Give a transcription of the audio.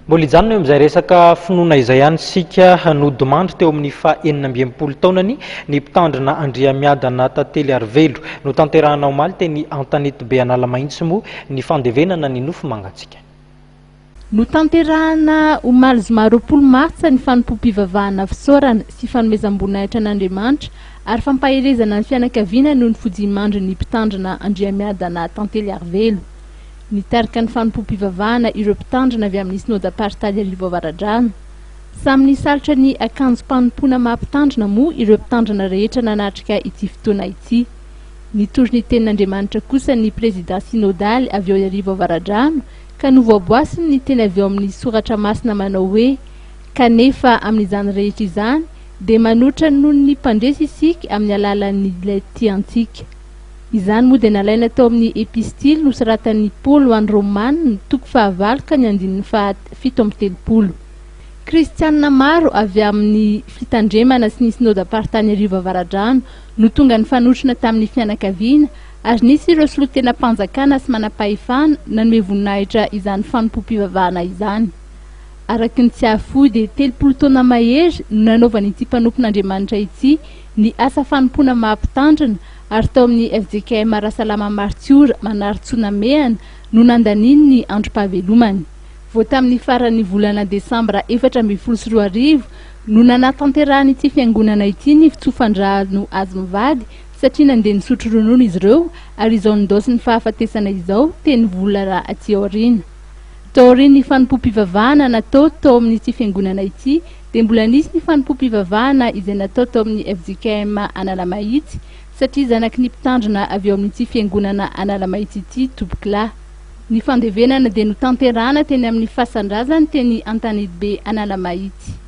Mbola hijanona eo amin'izay resaka finoana izay ihany sika nodimandry teo amin'ny faha 19 taonany ny mpitandrina Andriamiadana tantely Arivelo no tanterahana omaly teny Antanety be Analamahintsy moa ny fandevenana ny nofo mangatsika. No tanterahana omaly zoma 20 martsa ny fanompoam-pivavahana fisaorana sy fanomezam-boninahitra an'Andriamanitra ary fampaherezana ny fianakaviana noho ny fodimandry ny mpitandrina Andriamiadana tantely Arivelo. Nitarika ny fanompoam-pivavahana ireo mpitandrina avy amin'ny sinode aparitaly Arivo Avaradrano. Samy nisalotra ny akanjo-mpanompoana maha-mpitandrina moa ireo mpitandrina rehetra nanatrika ity fotoana ity. Nitondro ny tenin'Andriamanitra kosa ny président synodaly avy ao Arivo Avaradrano ka novoaboasiny ny teny avy ao amin'ny soratra masina manao hoe kanefa amin'izany rehetra izany dia manoatra noho ny mpandresy isika amin'ny alalan'ny lety antsika. Izany moa dia nalaina tao amin'ny epistily nosoratan'ny Paoly ho an'ny Romanina toko 9 ka ny 7:30. Kristianina maro avy amin'ny fitandremana sy ny sinode aparitaly Arivo Avaradrano no tonga ny fanotrona tamin'ny fianakaviana ary nisy ireo solotena mpanjakana sy manam-pahefana nanome voninahitra izany fanompoam-pivavahana izany. Araky ny tsy afoy dia 30 taona mahery no nanaovany ity mpanompon'Andriamanitra ity ny asa fanompoana maha-mpitandrina ary tao amin'ny FJKM Rasalama Martiora manaritsona mehana no nandaniny ny androm-pahavelomany. Vao tamin'ny faran'ny volana Desambra 2022 no nanatanterahany ity fiangonana ity ny fitsofan-drano azy mivady satria nandeha nisotro ronono izy ireo ary izao nidosy ny fahafatesana izao teny volara aty aoriana. Tao aoriana ny fanompoam-pivavahana natao tao amin'ity fiangonana ity dia mbola nisy ny fanompoam-pivavahana izay natao tao amin'ny FJKM Analamahitsy satria zanaky ny mpitandrina avy ao amin'ity fiangonana Analamahitsy ity toboklahy. Ny fandevenana dia no tanterahana teny amin'ny fasan-drazany teny Antanety be Analamahitsy.